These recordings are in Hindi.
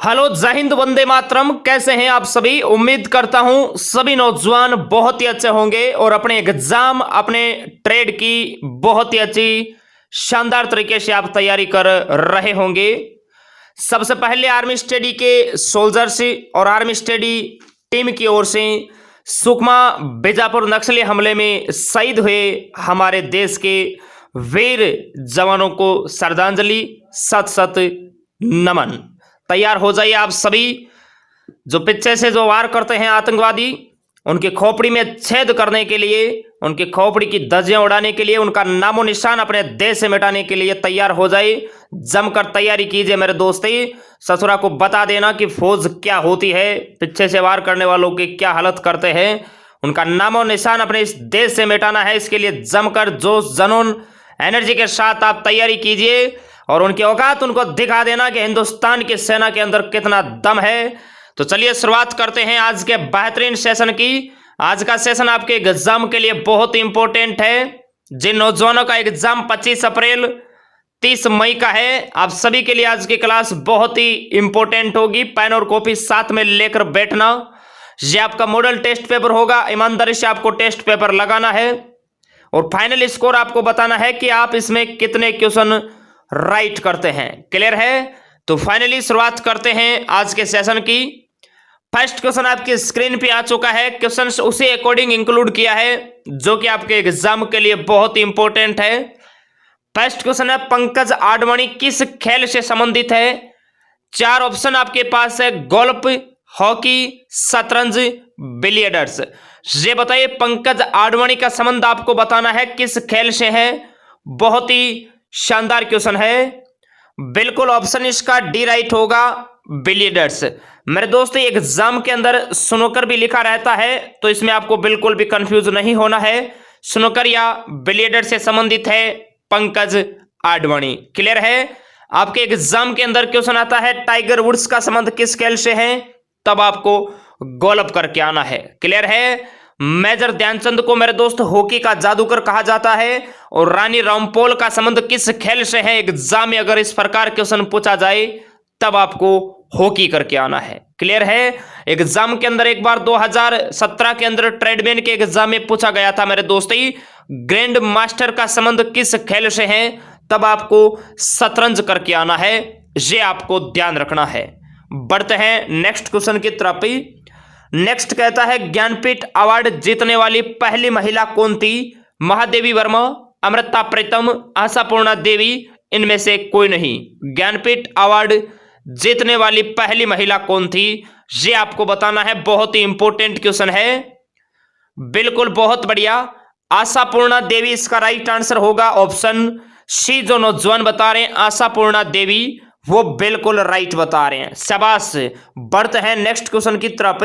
हेलो, जय हिंद, वंदे मातरम। कैसे हैं आप सभी? उम्मीद करता हूं सभी नौजवान बहुत ही अच्छे होंगे और अपने एग्जाम, अपने ट्रेड की बहुत ही अच्छी शानदार तरीके से आप तैयारी कर रहे होंगे। सबसे पहले आर्मी स्टडी के सोल्जर्स और आर्मी स्टडी टीम की ओर से सुकमा बीजापुर नक्सली हमले में शहीद हुए हमारे देश के वीर जवानों को श्रद्धांजलि, सत सत नमन। तैयार हो जाइए आप सभी। जो पीछे से जो वार करते हैं आतंकवादी, उनके खोपड़ी में छेद करने के लिए, उनकी खोपड़ी की धज्जियां उड़ाने के लिए, उनका नामो निशान अपने देश से मिटाने के लिए तैयार हो जाए। जमकर तैयारी कीजिए मेरे दोस्ती। ससुरा को बता देना कि फौज क्या होती है, पीछे से वार करने वालों की क्या हालत करते हैं। उनका नामो निशान अपने इस देश से मिटाना है। इसके लिए जमकर जोश, जुनून, एनर्जी के साथ आप तैयारी कीजिए और उनकी औकात उनको दिखा देना कि हिंदुस्तान की सेना के अंदर कितना दम है। तो चलिए शुरुआत करते हैं आज के बेहतरीन सेशन की। आज का सेशन आपके एग्जाम के लिए बहुत ही इंपॉर्टेंट है। जिन नौजवानों का एग्जाम 25 अप्रैल 30 मई का है, आप सभी के लिए आज की क्लास बहुत ही इंपॉर्टेंट होगी। पेन और कॉपी साथ में लेकर बैठना। ये आपका मॉडल टेस्ट पेपर होगा। ईमानदारी से आपको टेस्ट पेपर लगाना है और फाइनल स्कोर आपको बताना है कि आप इसमें कितने क्वेश्चन राइट करते हैं। क्लियर है? तो फाइनली शुरुआत करते हैं आज के सेशन की। फर्स्ट क्वेश्चन आपकी स्क्रीन पे आ चुका है। क्वेश्चन उसी अकॉर्डिंग इंक्लूड किया है जो कि आपके एग्जाम के लिए बहुत ही इंपॉर्टेंट है। फर्स्ट क्वेश्चन है, पंकज आडवाणी किस खेल से संबंधित है? चार ऑप्शन आपके पास है, गोल्फ, हॉकी, शतरंज, बिलियर्ड्स। ये बताइए पंकज आडवाणी का संबंध आपको बताना है किस खेल से है। बहुत ही शानदार क्वेश्चन है। बिल्कुल ऑप्शन इसका डी राइट होगा, बिलियर्ड्स। मेरे दोस्त एग्जाम के अंदर स्नूकर भी लिखा रहता है, तो इसमें आपको बिल्कुल भी कंफ्यूज नहीं होना है। स्नूकर या बिलियर्ड्स से संबंधित है पंकज आडवाणी। क्लियर है? आपके एग्जाम के अंदर क्वेश्चन आता है टाइगर वुड्स का संबंध किस खेल से है, तब आपको गोल्फ करके आना है। क्लियर है? मेजर ध्यानचंद को मेरे दोस्त हॉकी का जादूगर कहा जाता है और रानी रामपोल का संबंध किस खेल से है? एग्जाम में अगर इस प्रकार क्वेश्चन पूछा जाए तब आपको हॉकी करके आना है। क्लियर है? एग्जाम के अंदर एक बार 2017 के अंदर ट्रेडमैन के एग्जाम में पूछा गया था मेरे दोस्ती, ग्रैंड मास्टर का संबंध किस खेल से है, तब आपको शतरंज करके आना है। ये आपको ध्यान रखना है। बढ़ते हैं नेक्स्ट क्वेश्चन की तरफ। नेक्स्ट कहता है ज्ञानपीठ अवार्ड जीतने वाली पहली महिला कौन थी? महादेवी वर्मा, अमृता प्रीतम, आशापूर्णा देवी, इनमें से कोई नहीं। ज्ञानपीठ अवार्ड जीतने वाली पहली महिला कौन थी, ये आपको बताना है। बहुत ही इंपॉर्टेंट क्वेश्चन है। बिल्कुल, बहुत बढ़िया। आशापूर्णा देवी इसका राइट आंसर होगा। ऑप्शन सी जो नौजवान बता रहे हैं आशापूर्णा देवी, वो बिल्कुल राइट बता रहे हैं। शाबाश। बढ़ते हैं नेक्स्ट क्वेश्चन की तरफ।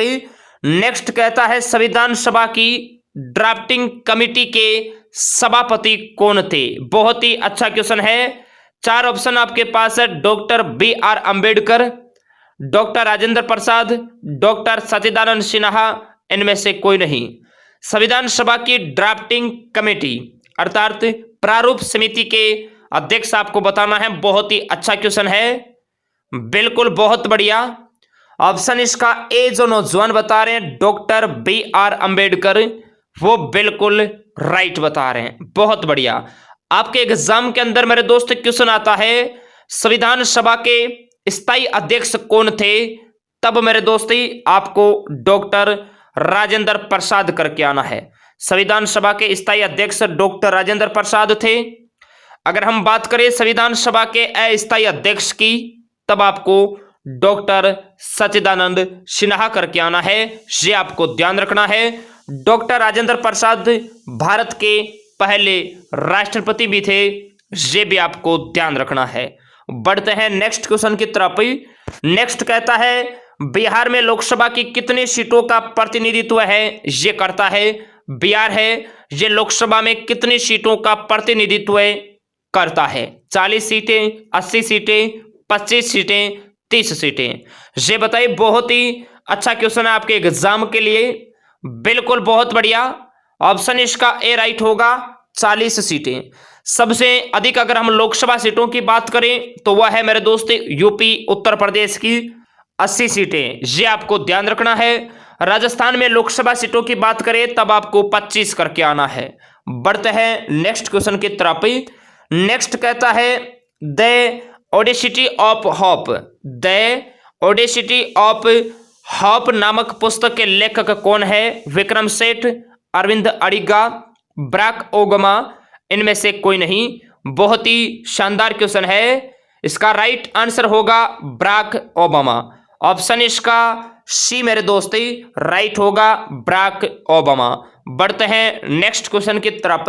नेक्स्ट कहता है संविधान सभा की ड्राफ्टिंग कमेटी के सभापति कौन थे? बहुत ही अच्छा क्वेश्चन है। चार ऑप्शन आपके पास है, doctor BR Ambedkar, doctor Rajendra Prasad, doctor Sachchidananda Sinha, इनमें से कोई नहीं। संविधान सभा की ड्राफ्टिंग कमेटी अर्थात प्रारूप समिति के अध्यक्ष आपको बताना है। बहुत ही अच्छा क्वेश्चन है। बिल्कुल, बहुत बढ़िया। ऑप्शन इसका ए जो नौजवान बता रहे हैं डॉक्टर BR अंबेडकर, वो बिल्कुल राइट बता रहे हैं। बहुत बढ़िया। आपके एग्जाम के अंदर मेरे दोस्त क्वेश्चन आता है संविधान सभा के स्थायी अध्यक्ष कौन थे, तब मेरे दोस्ती आपको डॉक्टर राजेंद्र प्रसाद करके आना है। संविधान सभा के स्थायी अध्यक्ष डॉक्टर राजेंद्र प्रसाद थे। अगर हम बात करें संविधान सभा के अस्थायी अध्यक्ष की, तब आपको डॉक्टर सच्चिदानंद सिन्हा करके आना है। ये आपको ध्यान रखना है। डॉक्टर राजेंद्र प्रसाद भारत के पहले राष्ट्रपति भी थे। ये भी आपको ध्यान रखना है। बढ़ते हैं नेक्स्ट क्वेश्चन की तरफ। नेक्स्ट कहता है बिहार में लोकसभा की कितनी सीटों का प्रतिनिधित्व है ये करता है? बिहार है, ये लोकसभा में कितनी सीटों का प्रतिनिधित्व करता है? 40 सीटें, 80 सीटें, 25 सीटें, 30 सीटें। ये बताइए। बहुत ही अच्छा क्वेश्चन है आपके एग्जाम के लिए। बिल्कुल, बहुत बढ़िया। ऑप्शन इसका ए राइट होगा, 40 सीटें। सबसे अधिक अगर हम लोकसभा सीटों की बात करें तो वह है मेरे दोस्त यूपी उत्तर प्रदेश की 80 सीटें, ये आपको ध्यान रखना है। राजस्थान में लोकसभा सीटों की बात करें तब आपको 25 करके आना है। बढ़ते हैं नेक्स्ट क्वेश्चन की तरफ। नेक्स्ट कहता है the Audacity of hope. The Audacity of hope नामक पुस्तक के लेखक कौन है? विक्रम सेठ, अरविंद अडिगा, बराक ओबामा, इनमें से कोई नहीं। बहुत ही शानदार क्वेश्चन है। इसका राइट आंसर होगा बराक ओबामा। ऑप्शन इसका सी मेरे दोस्ती राइट होगा, बराक ओबामा। बढ़ते हैं नेक्स्ट क्वेश्चन की तरफ।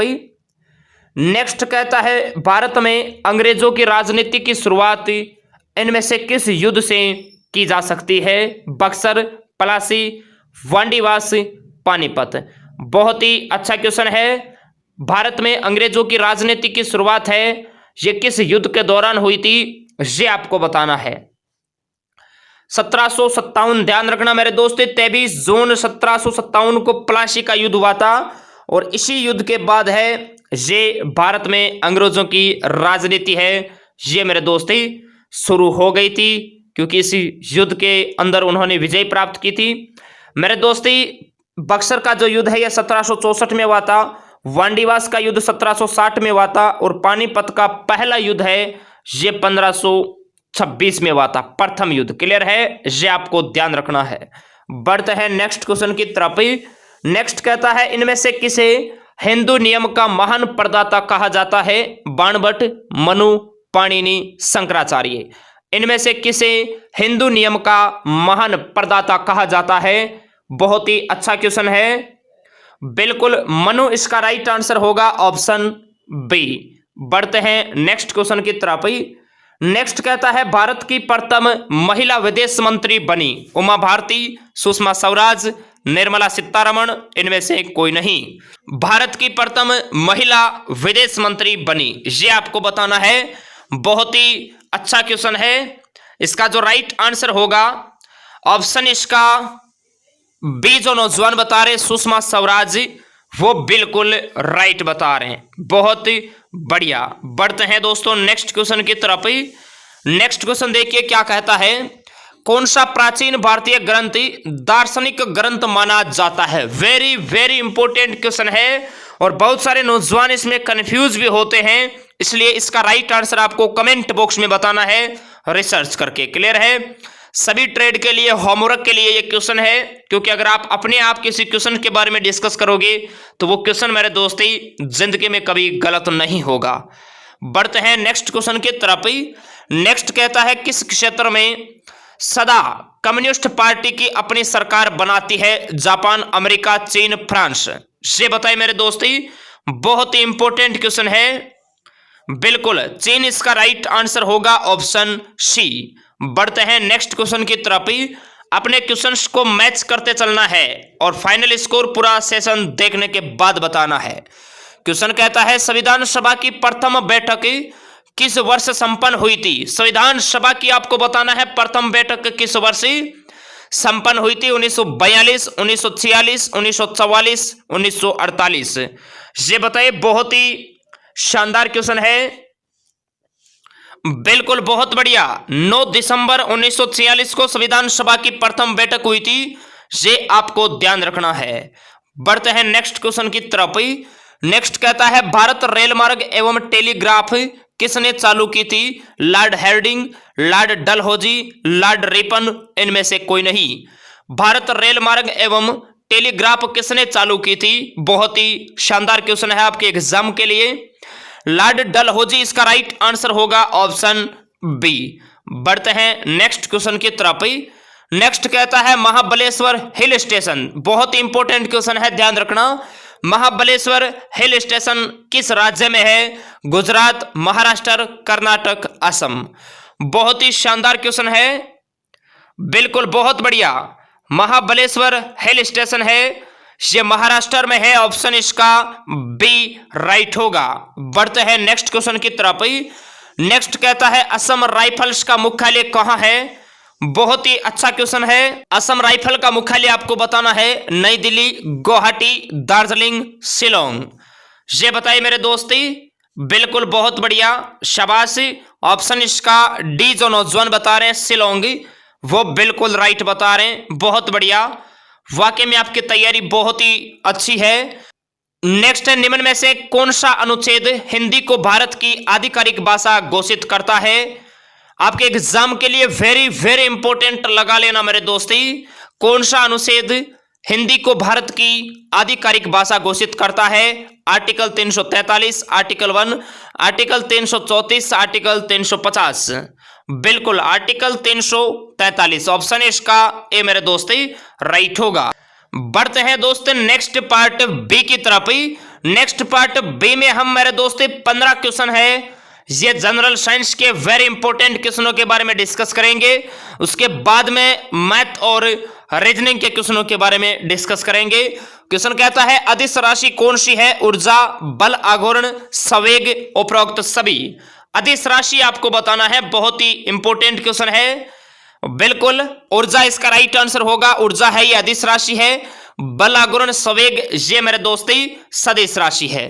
नेक्स्ट कहता है भारत में अंग्रेजों की राजनीति की शुरुआत इनमें से किस युद्ध से की जा सकती है? बक्सर, पलासी, वांडीवास, पानीपत। बहुत ही अच्छा क्वेश्चन है। भारत में अंग्रेजों की राजनीति की शुरुआत है, ये किस युद्ध के दौरान हुई थी, ये आपको बताना है। 1757, ध्यान रखना मेरे दोस्त, 23 जून 1757 को प्लासी का युद्ध हुआ था और इसी युद्ध के बाद है ये भारत में अंग्रेजों की राजनीति है ये मेरे दोस्त शुरू हो गई थी, क्योंकि इसी युद्ध के अंदर उन्होंने विजय प्राप्त की थी। मेरे दोस्ती बक्सर का जो युद्ध है यह 1764 में हुआ था, वांडीवास का युद्ध 1760 में हुआ था और पानीपत का पहला युद्ध है ये 1526 में हुआ था, प्रथम युद्ध। क्लियर है, ये आपको ध्यान रखना है। बढ़ते हैं नेक्स्ट क्वेश्चन की तरफ। नेक्स्ट कहता है इनमें से किसे हिंदू नियम का महान प्रदाता कहा जाता है? बाणभट्ट, मनु, पाणिनि, शंकराचार्य। इनमें से किसे हिंदू नियम का महान प्रदाता कहा जाता है? बहुत ही अच्छा क्वेश्चन है। बिल्कुल मनु इसका राइट आंसर होगा, ऑप्शन बी। बढ़ते हैं नेक्स्ट क्वेश्चन की तरफ। नेक्स्ट कहता है भारत की प्रथम महिला विदेश मंत्री बनी? उमा भारती, सुषमा स्वराज, निर्मला सीतारमण, इनमें से कोई नहीं। भारत की प्रथम महिला विदेश मंत्री बनी, ये आपको बताना है। बहुत ही अच्छा क्वेश्चन है। इसका जो राइट आंसर होगा ऑप्शन इसका बी, जो नौजवान बता रहे सुषमा स्वराज, वो बिल्कुल राइट बता रहे हैं। बहुत बढ़िया। बढ़ते हैं दोस्तों नेक्स्ट क्वेश्चन की तरफ। नेक्स्ट क्वेश्चन देखिए क्या कहता है। कौन सा प्राचीन भारतीय ग्रंथ दार्शनिक ग्रंथ माना जाता है? वेरी वेरी इंपॉर्टेंट क्वेश्चन है और बहुत सारे नौजवान इसमें कंफ्यूज भी होते हैं, इसलिए इसका राइट आंसर आपको कमेंट बॉक्स में बताना है रिसर्च करके। क्लियर है, सभी ट्रेड के लिए होमवर्क के लिए ये क्वेश्चन है, क्योंकि अगर आप अपने आप किसी क्वेश्चन के बारे में डिस्कस करोगे तो वो क्वेश्चन मेरे दोस्ती जिंदगी में कभी गलत नहीं होगा। बढ़ते हैं नेक्स्ट क्वेश्चन की तरफ। नेक्स्ट कहता है किस क्षेत्र में सदा कम्युनिस्ट पार्टी की अपनी सरकार बनाती है? जापान, अमेरिका, चीन, फ्रांस। ये बताइए मेरे दोस्ती, बहुत ही इंपॉर्टेंट क्वेश्चन है। बिल्कुल चीन इसका राइट आंसर होगा, ऑप्शन सी। बढ़ते हैं नेक्स्ट क्वेश्चन की तरफ। अपने क्वेश्चंस को मैच करते चलना है और फाइनल स्कोर पूरा सेशन देखने के बाद बताना है। क्वेश्चन कहता है संविधान सभा की प्रथम बैठक किस वर्ष संपन्न हुई थी? संविधान सभा की आपको बताना है प्रथम बैठक किस वर्ष संपन्न हुई थी? 1942, 1946, 1944, 1948। ये बताइए, बहुत ही शानदार क्वेश्चन है। बिल्कुल बहुत बढ़िया। 9 दिसंबर 1946 को संविधान सभा की प्रथम बैठक हुई थी, ये आपको ध्यान रखना है। बढ़ते हैं नेक्स्ट क्वेश्चन की तरफ। नेक्स्ट कहता है भारत रेल मार्ग एवं टेलीग्राफ किसने चालू की थी? Lord Hardinge, Lord Dalhousie, Lord Ripon, इनमें से कोई नहीं। भारत रेल मार्ग एवं टेलीग्राफ किसने चालू की थी? बहुत ही शानदार क्वेश्चन है आपके एग्जाम के लिए। लॉर्ड डलहौजी इसका राइट आंसर होगा, ऑप्शन बी। बढ़ते हैं नेक्स्ट क्वेश्चन की तरफ। नेक्स्ट कहता है महाबलेश्वर हिल स्टेशन, बहुत इंपॉर्टेंट क्वेश्चन है, ध्यान रखना। महाबलेश्वर हिल स्टेशन किस राज्य में है? गुजरात, महाराष्ट्र, कर्नाटक, असम। बहुत ही शानदार क्वेश्चन है। बिल्कुल बहुत बढ़िया। महाबलेश्वर हिल स्टेशन है, ये महाराष्ट्र में है, ऑप्शन इसका बी राइट होगा। बढ़ते हैं नेक्स्ट क्वेश्चन की तरफ। नेक्स्ट कहता है असम राइफल्स का मुख्यालय कहां है? बहुत ही अच्छा क्वेश्चन है। असम राइफल का मुख्यालय आपको बताना है नई दिल्ली, गुवाहाटी, दार्जिलिंग, शिलोंग। ये बताइए मेरे दोस्ती। बिल्कुल बहुत बढ़िया, शाबाश। ऑप्शन इसका डी, जो नौजवान बता रहे हैं शिलोंग, वो बिल्कुल राइट बता रहे हैं, बहुत बढ़िया। वाकई में आपकी तैयारी बहुत ही अच्छी है। नेक्स्ट है, निम्न में से कौन सा अनुच्छेद हिंदी को भारत की आधिकारिक भाषा घोषित करता है? आपके एग्जाम के लिए वेरी वेरी इंपॉर्टेंट लगा लेना मेरे दोस्ती। कौन सा अनुच्छेद हिंदी को भारत की आधिकारिक भाषा घोषित करता है? Article 343, article 1, article 334, article 350। बिल्कुल आर्टिकल 343 ऑप्शन है इसका ए मेरे दोस्ती राइट होगा। बढ़ते हैं दोस्त नेक्स्ट पार्ट बी की तरफ। नेक्स्ट पार्ट बी में हम मेरे दोस्ती 15 क्वेश्चन है, ये जनरल साइंस के वेरी इंपॉर्टेंट क्वेश्चनों के बारे में डिस्कस करेंगे। उसके बाद में मैथ और रीजनिंग के क्वेश्चनों के बारे में डिस्कस करेंगे। क्वेश्चन कहता है अदिश राशि कौन सी है? ऊर्जा, बल, आघूर्ण, संवेग, उपरोक्त सभी। अदिश राशि आपको बताना है, बहुत ही इंपॉर्टेंट क्वेश्चन है। बिल्कुल ऊर्जा इसका राइट आंसर होगा। ऊर्जा है ये अदिश राशि है। बल, आघूर्ण, संवेग ये मेरे दोस्ती सदिश राशि है।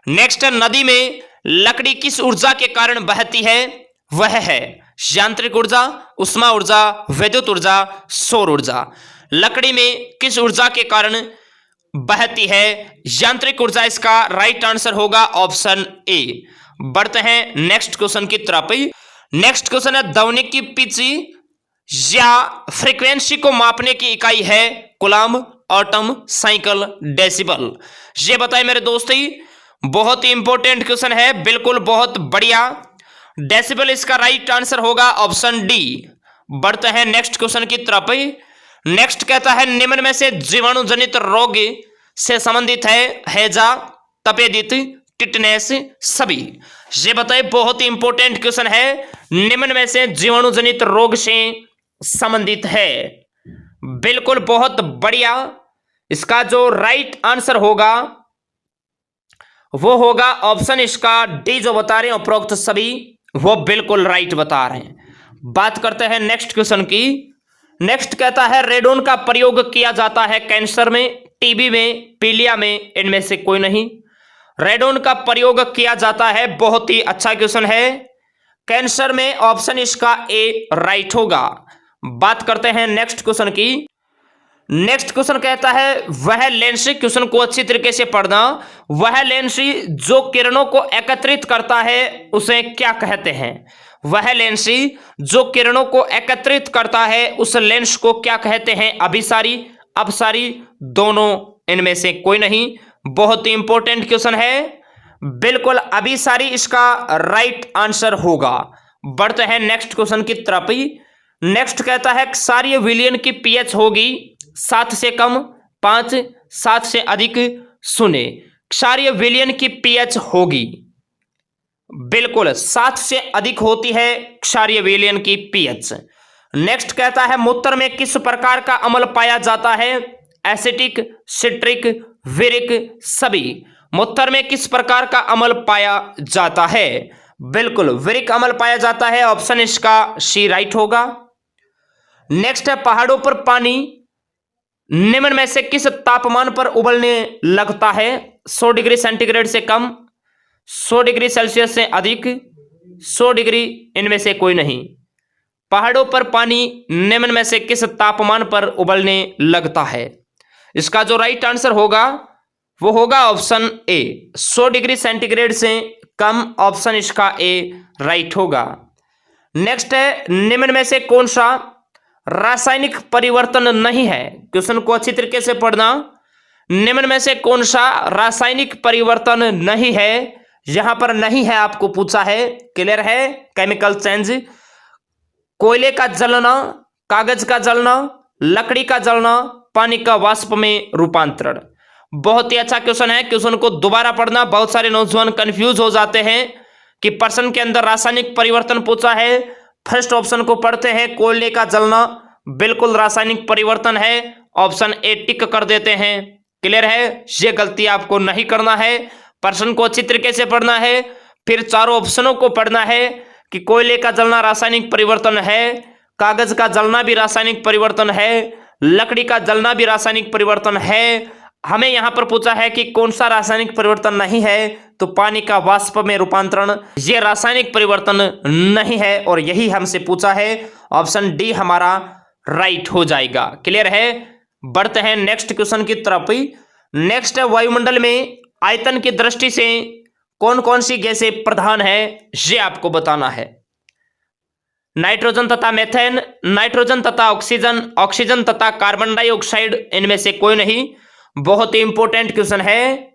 नेक्स्ट नदी में लकड़ी किस ऊर्जा के कारण बहती है? वह है यांत्रिक ऊर्जा, उष्मा ऊर्जा, विद्युत ऊर्जा, सौर ऊर्जा। लकड़ी में किस ऊर्जा के कारण बहती है? यांत्रिक ऊर्जा इसका राइट आंसर होगा ऑप्शन ए। बढ़ते हैं नेक्स्ट क्वेश्चन की तरफ। नेक्स्ट क्वेश्चन है ध्वनिक की पिच या फ्रीक्वेंसी को मापने की इकाई है? Coulomb, atom, cycle, decibel. ये बताए मेरे दोस्ती, बहुत ही इंपॉर्टेंट क्वेश्चन है। बिल्कुल बहुत बढ़िया, डेसिबल इसका राइट आंसर होगा ऑप्शन डी। बढ़ते हैं नेक्स्ट क्वेश्चन की तरफ। नेक्स्ट कहता है निम्न में से जीवाणु जनित रोग से संबंधित है? हैजा, तपेदिक, टिटनेस, सभी। ये बताए, बहुत ही इंपॉर्टेंट क्वेश्चन है। निम्न में से जीवाणु जनित रोग से संबंधित है? बिल्कुल बहुत बढ़िया, इसका जो राइट आंसर होगा वो होगा ऑप्शन इसका डी, जो बता रहे हैं उपरोक्त सभी, वो बिल्कुल राइट बता रहे हैं। बात करते हैं नेक्स्ट क्वेश्चन की। नेक्स्ट कहता है रेडोन का प्रयोग किया जाता है कैंसर में, टीबी में, पीलिया में, इनमें से कोई नहीं। रेडोन का प्रयोग किया जाता है, बहुत ही अच्छा क्वेश्चन है। कैंसर में ऑप्शन इसका ए राइट होगा। बात करते हैं नेक्स्ट क्वेश्चन की। नेक्स्ट क्वेश्चन कहता है वह लेंस, क्वेश्चन को अच्छी तरीके से पढ़ना, वह लेंस जो किरणों को एकत्रित करता है उसे क्या कहते हैं? वह लेंस जो किरणों को एकत्रित करता है उस लेंस को क्या कहते हैं? अभिसारी, अपसारी, दोनों, इनमें से कोई नहीं। बहुत ही इंपॉर्टेंट क्वेश्चन है। बिल्कुल अभिसारी इसका राइट आंसर होगा। बढ़ते हैं नेक्स्ट क्वेश्चन की तरफ। नेक्स्ट कहता है क्षारीय विलयन की पीएच होगी 7 से कम, 5, 7 से अधिक, 0। क्षारीय विलयन की पीएच होगी बिल्कुल 7 से अधिक होती है क्षारीय विलयन की पीएच। नेक्स्ट कहता है मूत्र में किस प्रकार का अम्ल पाया जाता है? एसिटिक, सिट्रिक, विरिक, सभी। मूत्र में किस प्रकार का अम्ल पाया जाता है? बिल्कुल विरिक अम्ल पाया जाता है, ऑप्शन इसका सी राइट होगा। नेक्स्ट है पहाड़ों पर पानी निम्न में से किस तापमान पर उबलने लगता है? 100 डिग्री सेंटीग्रेड से कम, 100 डिग्री सेल्सियस से अधिक, 100 डिग्री, इनमें से कोई नहीं। पहाड़ों पर पानी निम्न में से किस तापमान पर उबलने लगता है? इसका जो राइट आंसर होगा वो होगा ऑप्शन ए, 100 डिग्री सेंटीग्रेड से कम, ऑप्शन इसका ए राइट होगा। नेक्स्ट है निम्न में से कौन सा रासायनिक परिवर्तन नहीं है? क्वेश्चन को अच्छी तरीके से पढ़ना। निम्न में से कौन सा रासायनिक परिवर्तन नहीं है? यहां पर नहीं है आपको पूछा है, क्लियर है? केमिकल चेंज, कोयले का जलना, कागज का जलना, लकड़ी का जलना, पानी का वाष्प में रूपांतरण। बहुत ही अच्छा क्वेश्चन है। क्वेश्चन को दोबारा पढ़ना, बहुत सारे नौजवान कंफ्यूज हो जाते हैं कि प्रश्न के अंदर रासायनिक परिवर्तन पूछा है। फर्स्ट ऑप्शन को पढ़ते हैं, कोयले का जलना बिल्कुल रासायनिक परिवर्तन है, ऑप्शन ए टिक कर देते हैं। क्लियर है? ये गलती आपको नहीं करना है, प्रश्न को अच्छी तरीके से पढ़ना है, फिर चारों ऑप्शनों को पढ़ना है कि कोयले का जलना रासायनिक परिवर्तन है, कागज का जलना भी रासायनिक परिवर्तन है, लकड़ी का जलना भी रासायनिक परिवर्तन है, हमें यहां पर पूछा है कि कौन सा रासायनिक परिवर्तन नहीं है, तो पानी का वाष्प में रूपांतरण ये रासायनिक परिवर्तन नहीं है और यही हमसे पूछा है। ऑप्शन डी हमारा राइट हो जाएगा। क्लियर है। बढ़ते हैं नेक्स्ट क्वेश्चन की तरफ। नेक्स्ट है वायुमंडल में आयतन की दृष्टि से कौन कौन सी गैसें प्रधान है, ये आपको बताना है। नाइट्रोजन तथा मेथेन, नाइट्रोजन तथा ऑक्सीजन, ऑक्सीजन तथा कार्बन डाइऑक्साइड, इनमें से कोई नहीं। बहुत ही इंपॉर्टेंट क्वेश्चन है।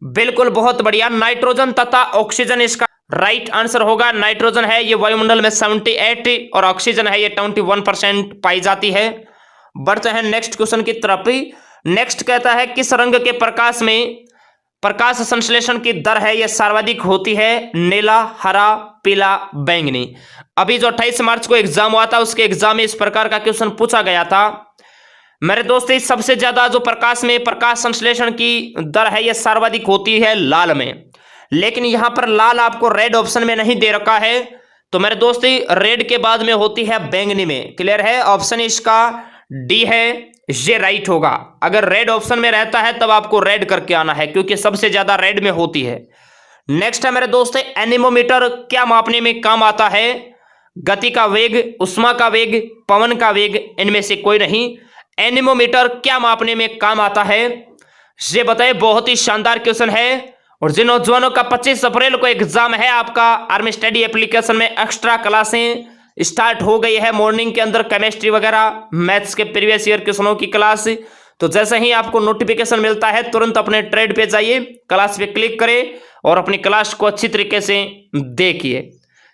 बिल्कुल बहुत बढ़िया, नाइट्रोजन तथा ऑक्सीजन इसका राइट आंसर होगा। नाइट्रोजन है ये वायुमंडल में 78 और ऑक्सीजन है ये 21% पाई जाती है। बढ़ते हैं नेक्स्ट क्वेश्चन की तरफ। नेक्स्ट कहता है किस रंग के प्रकाश में प्रकाश संश्लेषण की दर है यह सर्वाधिक होती है, नीला, हरा, पीला, बैंगनी। अभी जो 28 मार्च को एग्जाम हुआ था उसके एग्जाम में इस प्रकार का क्वेश्चन पूछा गया था मेरे दोस्त। सबसे ज्यादा जो प्रकाश में प्रकाश संश्लेषण की दर है यह सर्वाधिक होती है लाल में, लेकिन यहां पर लाल आपको रेड ऑप्शन में नहीं दे रखा है, तो मेरे दोस्त रेड के बाद में होती है बैंगनी में। क्लियर है। ऑप्शन इसका डी है, ये राइट होगा। अगर रेड ऑप्शन में रहता है तब आपको रेड करके आना है, क्योंकि सबसे ज्यादा रेड में होती है। नेक्स्ट है मेरे दोस्त एनीमोमीटर क्या मापने में काम आता है, गति का वेग, उष्मा का वेग, पवन का वेग, इनमें से कोई नहीं। एनीमोमीटर क्या मापने में काम आता है, ये बताए। बहुत ही शानदार क्वेश्चन है। और जिन नौजवानों का 25 अप्रैल को एग्जाम है आपका आर्मी स्टडी एप्लीकेशन में एक्स्ट्रा क्लासें स्टार्ट हो गई है मॉर्निंग के अंदर, केमिस्ट्री वगैरह मैथ्स के प्रीवियस ईयर क्वेश्चनों की क्लास। तो जैसे ही आपको नोटिफिकेशन मिलता है तुरंत अपने ट्रेड पे जाइए, क्लास पे क्लिक करें और अपनी क्लास को अच्छी तरीके से देखिए।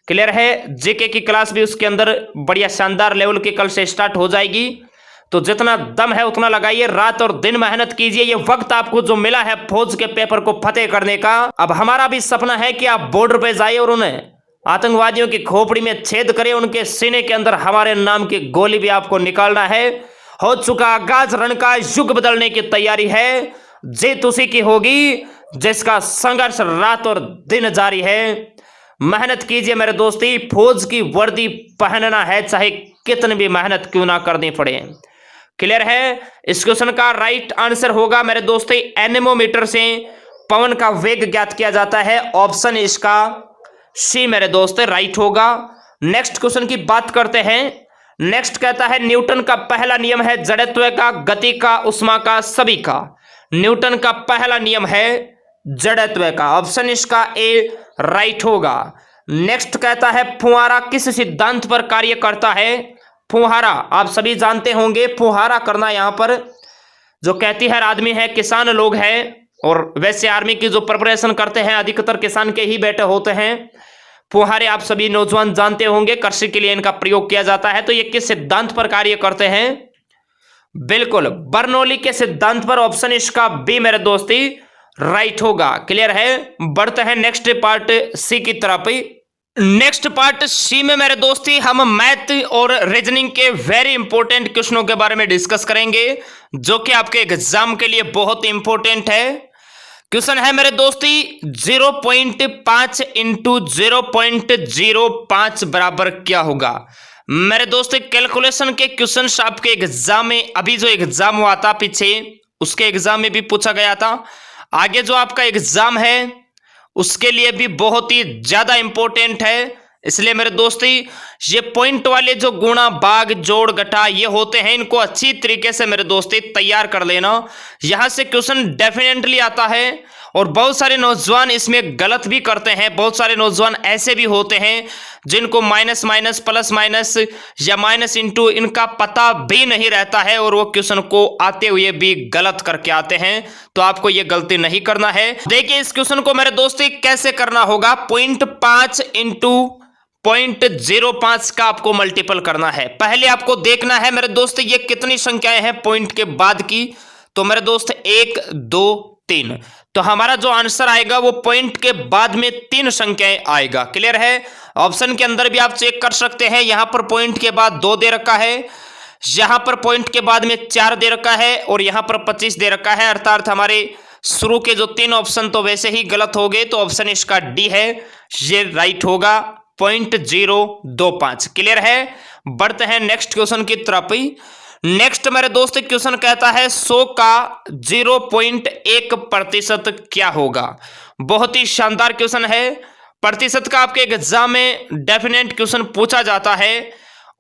क्लियर है। जीके की क्लास भी उसके अंदर बढ़िया शानदार लेवल की कल से स्टार्ट हो जाएगी। तो जितना दम है उतना लगाइए, रात और दिन मेहनत कीजिए। ये वक्त आपको जो मिला है फौज के पेपर को फतेह करने का, अब हमारा भी सपना है कि आप बॉर्डर पे जाइए और उन्हें आतंकवादियों की खोपड़ी में छेद करें, उनके सीने के अंदर हमारे नाम की गोली भी आपको निकालना है। हो चुका आगाज रण का, युग बदलने की तैयारी है। जीत उसी की होगी जिसका संघर्ष रात और दिन जारी है। मेहनत कीजिए मेरे दोस्ती, फौज की वर्दी पहनना है चाहे कितनी भी मेहनत क्यों ना करनी पड़े। क्लियर है। इस क्वेश्चन का राइट आंसर होगा मेरे दोस्तों एनेमोमीटर से पवन का वेग ज्ञात किया जाता है। ऑप्शन इसका सी मेरे दोस्त राइट होगा। नेक्स्ट क्वेश्चन की बात करते हैं। नेक्स्ट कहता है न्यूटन का पहला नियम है जड़त्व का, गति का, उष्मा का, सभी का। न्यूटन का पहला नियम है जड़त्व का। ऑप्शन इसका ए राइट होगा। नेक्स्ट कहता है फुहारा किस सिद्धांत पर कार्य करता है। फुहारा आप सभी जानते होंगे, फुहारा करना यहाँ पर जो कहती है आदमी है किसान लोग हैं, और वैसे आर्मी की जो प्रिपरेशन करते हैं अधिकतर किसान के ही बेटे होते हैं। फुहारे आप सभी नौजवान जानते होंगे, कृषि के लिए इनका प्रयोग किया जाता है। तो ये किस सिद्धांत पर कार्य करते हैं, बिल्कुल बर्नौली के सिद्धांत पर। ऑप्शन इसका बी मेरे दोस्ती राइट होगा। क्लियर है। बढ़ते हैं नेक्स्ट पार्ट सी की तरफ। नेक्स्ट पार्ट सी में मेरे दोस्ती हम मैथ और रीजनिंग के वेरी इंपॉर्टेंट क्वेश्चनों के बारे में डिस्कस करेंगे, जो कि आपके एग्जाम के लिए बहुत इंपॉर्टेंट है। क्वेश्चन है मेरे दोस्ती 0.5 इंटू 0.05 बराबर क्या होगा। मेरे दोस्त कैलकुलेशन के क्वेश्चन आपके एग्जाम में, अभी जो एग्जाम हुआ था पीछे उसके एग्जाम में भी पूछा गया था, आगे जो आपका एग्जाम है उसके लिए भी बहुत ही ज्यादा इंपॉर्टेंट है। इसलिए मेरे दोस्ती ये पॉइंट वाले जो गुणा, भाग, जोड़, घटा ये होते हैं, इनको अच्छी तरीके से मेरे दोस्ती तैयार कर लेना। यहां से क्वेश्चन डेफिनेटली आता है और बहुत सारे नौजवान इसमें गलत भी करते हैं। बहुत सारे नौजवान ऐसे भी होते हैं जिनको माइनस माइनस, प्लस माइनस या माइनस इंटू इनका पता भी नहीं रहता है और वो क्वेश्चन को आते हुए भी गलत करके आते हैं। तो आपको ये गलती नहीं करना है। देखिए इस क्वेश्चन को मेरे दोस्ती कैसे करना होगा। 0.5 इंटू 0.05 का आपको मल्टीपल करना है। पहले आपको देखना है मेरे दोस्त ये कितनी संख्याएं हैं पॉइंट के बाद की। तो मेरे दोस्त 1 2 3, तो हमारा जो आंसर आएगा वो पॉइंट के बाद में 3 संख्याएं आएगा। क्लियर है। ऑप्शन के अंदर भी आप चेक कर सकते हैं, यहां पर पॉइंट के बाद 2 दे रखा है, यहां पर पॉइंट के बाद में 4 दे रखा है और यहां पर 25 दे रखा है। अर्थात हमारे शुरू के जो 3 ऑप्शन तो वैसे ही गलत हो गए। तो ऑप्शन इसका डी है, ये राइट होगा 0.025। क्लियर है। बढ़ते हैं नेक्स्ट क्वेश्चन की तरफ। नेक्स्ट मेरे दोस्त क्वेश्चन कहता है 100 का 0.1% क्या होगा। बहुत ही शानदार क्वेश्चन है। प्रतिशत का आपके एग्जाम में डेफिनेट क्वेश्चन पूछा जाता है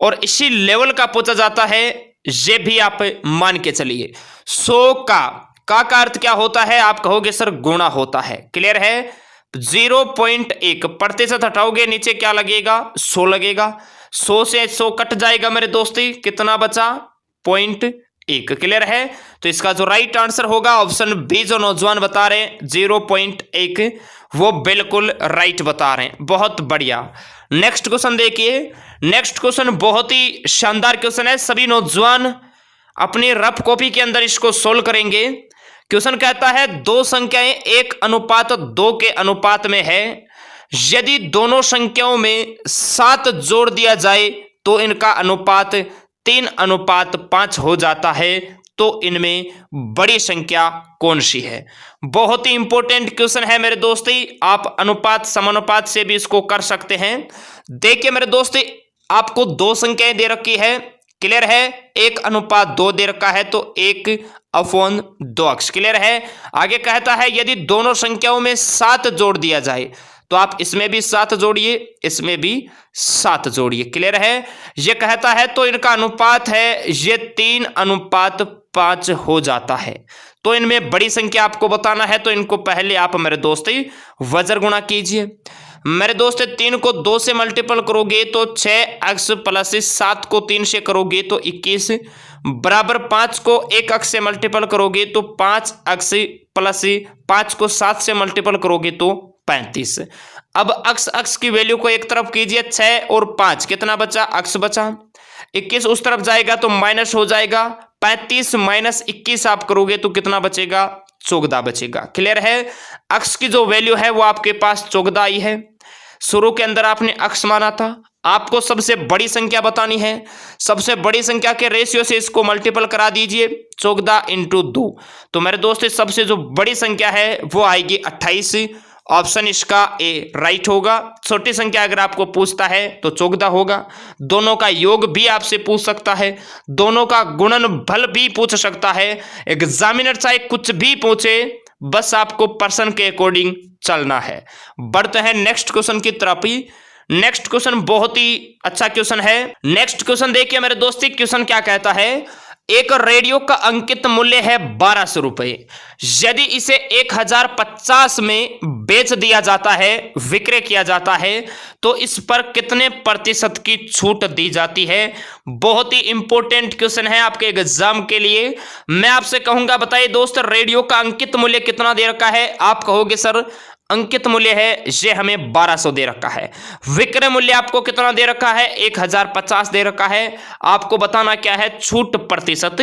और इसी लेवल का पूछा जाता है, ये भी आप मान के चलिए। 100 का अर्थ क्या होता है, आप कहोगे सर गुणा होता है। क्लियर है। 0.1% हटाओगे नीचे क्या लगेगा, 100 लगेगा। 100 से 100 कट जाएगा मेरे दोस्ती, कितना बचा 0.1। क्लियर है। तो इसका जो राइट आंसर होगा ऑप्शन बी, जो नौजवान बता रहे हैं 0.1, वो बिल्कुल राइट बता रहे हैं। बहुत बढ़िया। नेक्स्ट क्वेश्चन देखिए। नेक्स्ट क्वेश्चन बहुत ही शानदार क्वेश्चन है। सभी नौजवान अपनी रफ कॉपी के अंदर इसको सोल्व करेंगे। क्वेश्चन कहता है दो संख्याएं 1:2 के अनुपात में है। यदि दोनों संख्याओं में 7 जोड़ दिया जाए तो इनका अनुपात 3:5 हो जाता है। तो इनमें बड़ी संख्या कौन सी है। बहुत ही इंपॉर्टेंट क्वेश्चन है मेरे दोस्ती। आप अनुपात समानुपात से भी इसको कर सकते हैं। देखिए मेरे दोस्ती, आपको दो संख्याएं दे रखी है। क्लियर है। 1:2 दे रखा है तो 1/2x। क्लियर है। आगे कहता है यदि दोनों संख्याओं में 7 जोड़ दिया जाए तो आप इसमें भी 7 जोड़िए, इसमें भी 7 जोड़िए। क्लियर है। ये कहता है तो इनका अनुपात है ये 3:5 हो जाता है। तो इनमें बड़ी संख्या आपको बताना है, तो इनको पहले आप मेरे दोस्ती वज्र गुणा कीजिए। मेरे दोस्त 3 को 2 से मल्टीपल करोगे तो 6x प्लस 7 को 3 से करोगे तो 21 बराबर 5 को 1x से मल्टीपल करोगे तो 5x प्लस 5 को 7 से मल्टीपल करोगे तो 35। अब x की वैल्यू को एक तरफ कीजिए, 6 और 5 कितना बचा, x बचा। 21 उस तरफ जाएगा तो माइनस हो जाएगा। 35 माइनस 21 आप करोगे तो कितना बचेगा, 14 बचेगा। क्लियर है। x की जो वैल्यू है वो आपके पास 14 आई है। शुरू के अंदर आपने x माना था। आपको सबसे बड़ी संख्या बतानी है। सबसे बड़ी संख्या के रेशियो से इसको मल्टीपल करा दीजिए, 14 × 2। तो मेरे दोस्त सबसे जो बड़ी संख्या है वो आएगी 28। ऑप्शन इसका ए राइट होगा। छोटी संख्या अगर आपको पूछता है तो 14 होगा। दोनों का योग भी आपसे पूछ सकता है, दोनों का गुणनफल भी पूछ सकता है। एग्जामिनर चाहे कुछ भी पूछे, बस आपको पर्सन के अकॉर्डिंग चलना है। बढ़ते हैं नेक्स्ट क्वेश्चन की तरफ ही। नेक्स्ट क्वेश्चन बहुत ही अच्छा क्वेश्चन है। नेक्स्ट क्वेश्चन देखिए मेरे दोस्ती, क्वेश्चन क्या कहता है। एक रेडियो का अंकित मूल्य है 1200 रुपए। यदि इसे 1050 में बेच दिया जाता है, विक्रय किया जाता है, तो इस पर कितने प्रतिशत की छूट दी जाती है। बहुत ही इंपॉर्टेंट क्वेश्चन है आपके एग्जाम के लिए। मैं आपसे कहूंगा बताइए दोस्त, रेडियो का अंकित मूल्य कितना दे रखा है। आप कहोगे सर अंकित मूल्य है ये हमें 1200 दे रखा है। विक्रय मूल्य आपको कितना दे रखा है, 1050 दे रखा है। आपको बताना क्या है, छूट प्रतिशत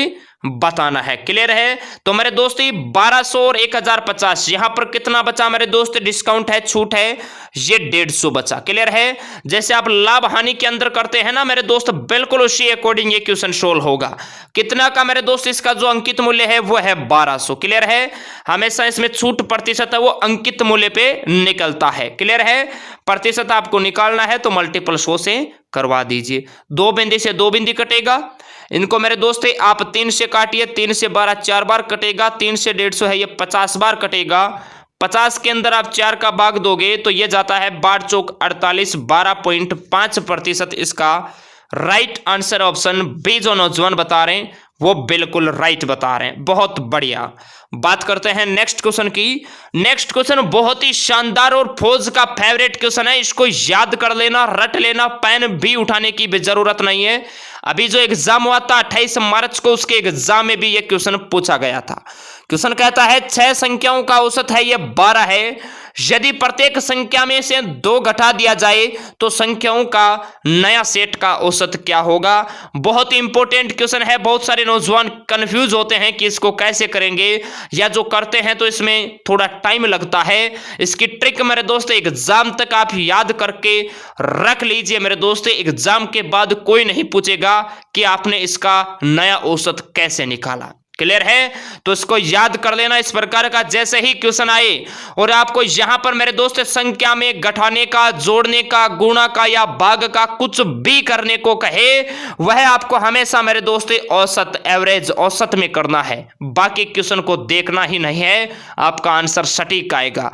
बताना है। क्लियर है। तो मेरे दोस्त 1200 और 1050 यहां पर कितना बचा मेरे दोस्त, डिस्काउंट है, छूट है, ये 150 बचा। क्लियर है। जैसे आप लाभ हानि के अंदर करते हैं ना मेरे दोस्त, बिल्कुल उसी अकॉर्डिंग ये क्वेश्चन सोल्व होगा। कितना का मेरे दोस्त इसका जो अंकित मूल्य है वो है 1200। क्लियर है। हमेशा इसमें छूट प्रतिशत है वो अंकित मूल्य पे निकलता है। क्लियर है। प्रतिशत आपको निकालना है तो मल्टीपल 100 से करवा दीजिए। 2 बिंदी से 2 बिंदी कटेगा। इनको मेरे दोस्त आप 3 से काटिए, 3 से 12 4 बार कटेगा, 3 से 150 है ये 50 बार कटेगा। 50 के अंदर आप 4 का भाग दोगे तो ये जाता है 12 चौक 48, 12.5% इसका राइट आंसर ऑप्शन बी जो नौजवान बता रहे हैं वो बिल्कुल राइट बता रहे हैं। बहुत बढ़िया। बात करते हैं नेक्स्ट क्वेश्चन की। नेक्स्ट क्वेश्चन बहुत ही शानदार और फौज का फेवरेट क्वेश्चन है। इसको याद कर लेना, रट लेना, पेन भी उठाने की भी जरूरत नहीं है। अभी जो एग्जाम हुआ था 28 मार्च को, उसके एग्जाम में भी यह क्वेश्चन पूछा गया था। क्वेश्चन कहता है 6 संख्याओं का औसत है ये 12 है। यदि प्रत्येक संख्या में से 2 घटा दिया जाए तो संख्याओं का नया सेट का औसत क्या होगा। बहुत ही इंपॉर्टेंट क्वेश्चन है। बहुत सारे नौजवान कंफ्यूज होते हैं कि इसको कैसे करेंगे, या जो करते हैं तो इसमें थोड़ा टाइम लगता है। इसकी ट्रिक मेरे दोस्त एग्जाम तक आप याद करके रख लीजिए मेरे दोस्त। एग्जाम के बाद कोई नहीं पूछेगा कि आपने इसका नया औसत कैसे निकाला। क्लियर है? तो इसको याद कर लेना। इस प्रकार का जैसे ही क्वेश्चन आए और आपको यहां पर मेरे दोस्त संख्या में घटाने का, जोड़ने का, गुणा का या भाग का कुछ भी करने को कहे, वह आपको हमेशा मेरे दोस्त औसत, एवरेज, औसत में करना है। बाकी क्वेश्चन को देखना ही नहीं है, आपका आंसर सटीक आएगा।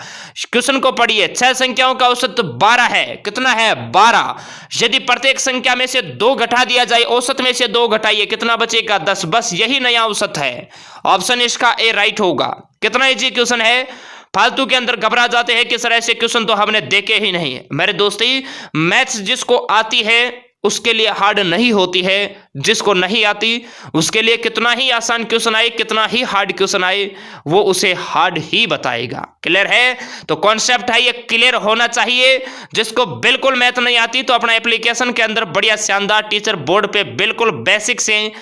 क्वेश्चन को पढ़िए। 6 संख्याओं का औसत 12 है। कितना है? 12। यदि प्रत्येक संख्या में से 2 घटा दिया जाए, औसत में से 2 घटाइए, कितना बचेगा? 10। बस यही नया औसत है। ऑप्शन इसका ए राइट होगा। कितना इजी क्वेश्चन है। फालतू के अंदर घबरा जाते हैं कि सर ऐसे क्वेश्चन तो हमने देखे ही नहीं है। मेरे दोस्ती, मैथ्स जिसको आती है उसके लिए हार्ड नहीं होती है, जिसको नहीं आती उसके लिए कितना ही आसान क्वेश्चन आए, कितना ही हार्ड क्वेश्चन आए, वो उसे हार्ड ही बताएगा। क्लियर है? तो कॉन्सेप्ट है ये क्लियर होना चाहिए। जिसको बिल्कुल मैथ नहीं आती तो अपना एप्लीकेशन के अंदर बढ़िया शानदार टीचर बोर्ड पे बिल्कुल बेसिक से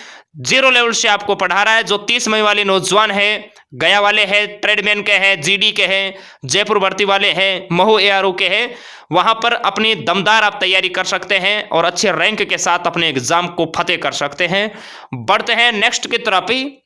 0 लेवल से आपको पढ़ा रहा है। जो 30 मई वाले नौजवान है, गया वाले हैं, ट्रेडमैन के हैं, जीडी के हैं, जयपुर भर्ती वाले हैं, महू एआरओ के हैं, वहां पर अपनी दमदार आप तैयारी कर सकते हैं और अच्छे रैंक के साथ अपने एग्जाम को फतेह कर सकते हैं। बढ़ते हैं नेक्स्ट की तरफ ही।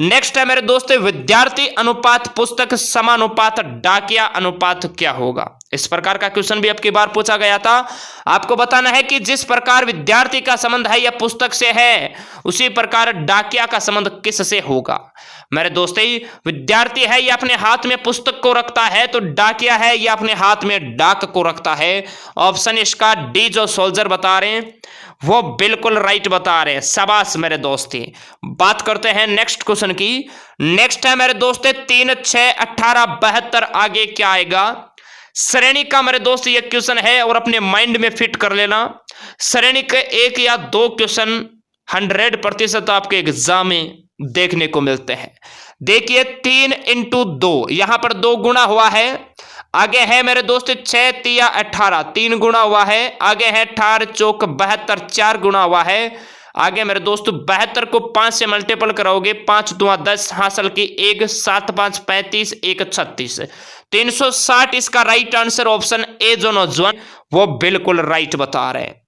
नेक्स्ट है मेरे दोस्त, विद्यार्थी अनुपात पुस्तक समानुपात डाकिया अनुपात क्या होगा? इस प्रकार का क्वेश्चन भी आपकी बार पूछा गया था। आपको बताना है कि जिस प्रकार विद्यार्थी का संबंध है या पुस्तक से है, उसी प्रकार डाकिया का संबंध किस से होगा? मेरे दोस्तों, विद्यार्थी है या अपने हाथ में पुस्तक को रखता है, तो डाकिया है या अपने हाथ में डाक को रखता है। ऑप्शन इसका डी जो सोल्जर बता रहे हैं वो बिल्कुल राइट बता रहे हैं। शाबाश मेरे दोस्ती। बात करते हैं नेक्स्ट क्वेश्चन की। नेक्स्ट है मेरे दोस्त 3, 6, 18, 72। आगे क्या आएगा? श्रेणी का मेरे दोस्त ये क्वेश्चन है और अपने माइंड में फिट कर लेना। श्रेणी के 1 या 2 क्वेश्चन 100% आपके एग्जाम में देखने को मिलते हैं। देखिए 3 × 2, यहां पर 2 गुणा हुआ है। आगे है मेरे दोस्त 6 तिया 18, 3 गुणा हुआ है। आगे है 18 चौक 72, 4 गुणा हुआ है। आगे मेरे दोस्त 72 को 5 से मल्टीपल कराओगे, 5 दूना 10, हासिल की 1, 7 5 35, 1 36, 360 इसका राइट आंसर। ऑप्शन ए जो नौजवान वो बिल्कुल राइट बता रहे हैं।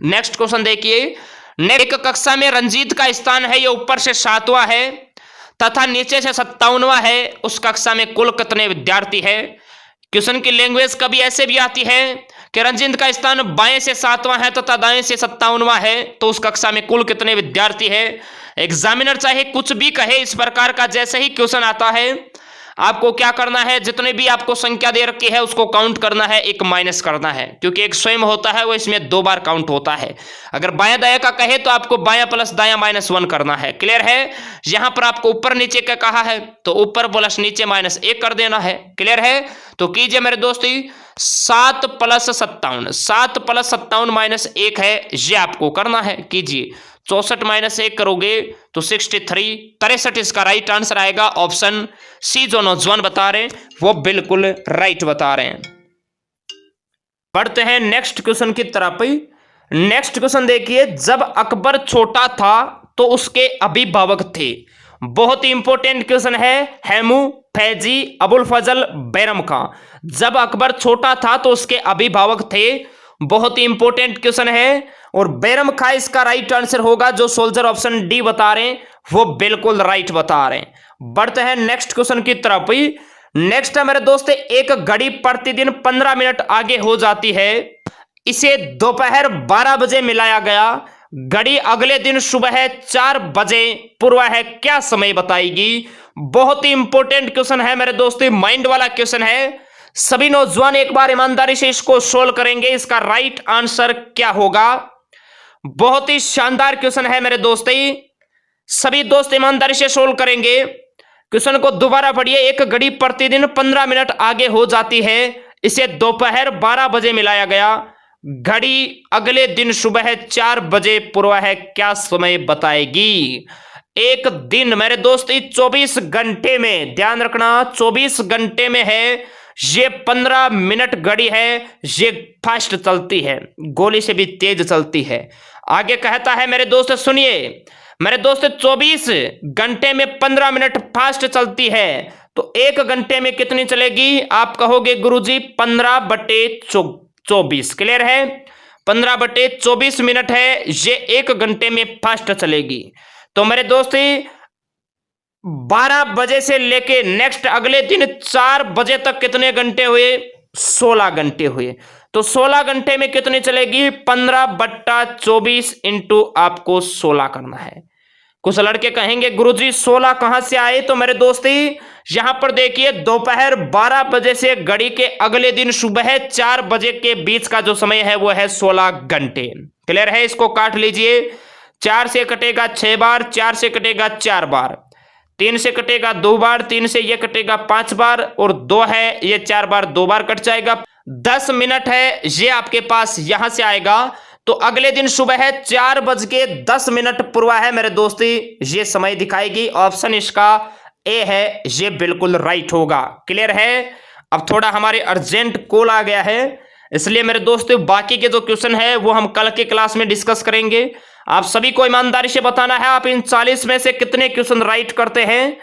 नेक्स्ट क्वेश्चन देखिए। एक कक्षा में रंजीत का स्थान है, ये ऊपर से 7वां है तथा नीचे से 57वां है। उस कक्षा में कुल कितने विद्यार्थी है? क्वेश्चन की लैंग्वेज कभी ऐसे भी आती है कि रंजीत का स्थान बाएं से 7वां है तथा दाएं से 57वां है, तो उस कक्षा में कुल कितने विद्यार्थी है? एग्जामिनर चाहे कुछ भी कहे, इस प्रकार का जैसे ही क्वेश्चन आता है आपको क्या करना है, जितने भी आपको संख्या दे रखी है उसको काउंट करना है, एक माइनस करना है, क्योंकि एक स्वयं होता है वो इसमें 2 बार काउंट होता है। अगर बायां दाया का कहे तो आपको बायां प्लस दायां -1 करना है। क्लियर है? यहां पर आपको ऊपर नीचे का कहा है तो ऊपर प्लस नीचे -1 कर देना है। क्लियर है? तो कीजिए मेरे दोस्ती, 7 + 57, 7 + 57 -1 है, ये आपको करना है। कीजिए 64 -1 करोगे तो 63, 63 इसका राइट आंसर आएगा। ऑप्शन सी जो नौजवान बता रहे हैं वो बिल्कुल राइट बता रहे हैं। पढ़ते हैं नेक्स्ट क्वेश्चन की तरफ। नेक्स्ट क्वेश्चन देखिए। जब अकबर छोटा था तो उसके अभिभावक थे। बहुत ही इंपॉर्टेंट क्वेश्चन है। हेमू, फैजी, अबुल फजल, बैरम खां। जब अकबर छोटा था तो उसके अभिभावक थे। बहुत ही इंपॉर्टेंट क्वेश्चन है और बैरम खां इसका राइट आंसर होगा। जो सोल्जर ऑप्शन डी बता रहे हैं वो बिल्कुल राइट बता रहे हैं। बढ़ते हैं नेक्स्ट क्वेश्चन की तरफ। नेक्स्ट है मेरे दोस्त, एक घड़ी प्रतिदिन 15 मिनट आगे हो जाती है, इसे दोपहर 12 बजे मिलाया गया। घड़ी अगले दिन सुबह 4 बजे पूर्व है, क्या समय बताएगी? बहुत ही इंपॉर्टेंट क्वेश्चन है मेरे दोस्त, माइंड वाला क्वेश्चन है। सभी नौजवान एक बार ईमानदारी से इसको सोल्व करेंगे। इसका राइट आंसर क्या होगा? बहुत ही शानदार क्वेश्चन है मेरे दोस्त, सभी दोस्त ईमानदारी से सोल्व करेंगे। क्वेश्चन को दोबारा पढ़िए। एक घड़ी प्रतिदिन 15 मिनट आगे हो जाती है, इसे दोपहर 12 बजे मिलाया गया। घड़ी अगले दिन सुबह 4 बजे पूर्व है, क्या समय बताएगी? एक दिन मेरे दोस्त 24 घंटे में, ध्यान रखना 24 घंटे में है, ये 15 मिनट घड़ी है, ये फास्ट चलती है, गोली से भी तेज चलती है। आगे कहता है मेरे दोस्त, सुनिए मेरे दोस्त, 24 घंटे में 15 मिनट फास्ट चलती है, तो 1 घंटे में कितनी चलेगी? आप कहोगे गुरुजी 15/24। क्लियर है? 15/24 मिनट है, ये 1 घंटे में फास्ट चलेगी। तो मेरे दोस्त 12 बजे से लेके नेक्स्ट अगले दिन 4 बजे तक कितने घंटे हुए? 16 घंटे हुए। तो 16 घंटे में कितनी चलेगी? 15/24 इंटू आपको 16 करना है। कुछ लड़के कहेंगे गुरुजी 16 कहां से आए? तो मेरे दोस्ती यहां पर देखिए, दोपहर 12 बजे से घड़ी के अगले दिन सुबह 4 बजे के बीच का जो समय है वो है 16 घंटे। क्लियर है? इसको काट लीजिए। 4 से कटेगा 6 बार, 4 से कटेगा 4 बार, 3 से कटेगा 2 बार, 3 से ये कटेगा 5 बार, और 2 है ये 4 बार 2 बार कट जाएगा। 10 मिनट है ये आपके पास यहां से आएगा। तो अगले दिन सुबह 4:10 पूर्व है मेरे दोस्ती, ये समय दिखाएगी। ऑप्शन इसका ए है, ये बिल्कुल राइट होगा। क्लियर है? अब थोड़ा हमारे अर्जेंट कॉल आ गया है, इसलिए मेरे दोस्तों बाकी के जो क्वेश्चन है वो हम कल के क्लास में डिस्कस करेंगे। आप सभी को ईमानदारी से बताना है आप इन 40 में से कितने क्वेश्चन राइट करते हैं।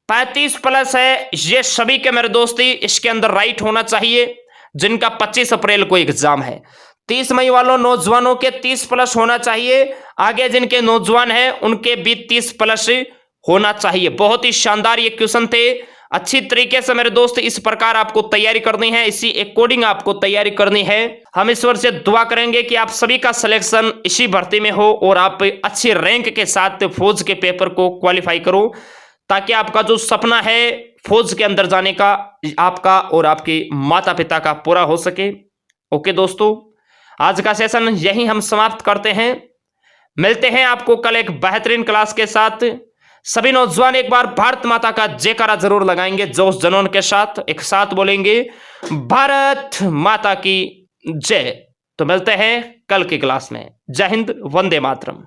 35 प्लस है ये सभी के मेरे दोस्ती इसके अंदर राइट होना चाहिए, जिनका 25 अप्रैल को एग्जाम है। 30 मई वालों नौजवानों के 30 प्लस होना चाहिए। आगे जिनके नौजवान हैं उनके भी 30 प्लस होना चाहिए। बहुत ही शानदार ये क्वेश्चन थे। अच्छी तरीके से मेरे दोस्त इस प्रकार आपको तैयारी करनी है, इसी अकॉर्डिंग आपको तैयारी करनी है। हम ईश्वर से दुआ करेंगे कि आप सभी का सिलेक्शन इसी भर्ती में हो और आप अच्छे रैंक के साथ फौज के पेपर को क्वालिफाई करो, ताकि आपका जो सपना है फौज के अंदर जाने का, आपका और आपके माता पिता का पूरा हो सके। ओके दोस्तों, आज का सेशन यही हम समाप्त करते हैं। मिलते हैं आपको कल एक बेहतरीन क्लास के साथ। सभी नौजवान एक बार भारत माता का जयकारा जरूर लगाएंगे, जोश जनून के साथ एक साथ बोलेंगे भारत माता की जय। तो मिलते हैं कल की क्लास में। जय हिंद, वंदे मातरम।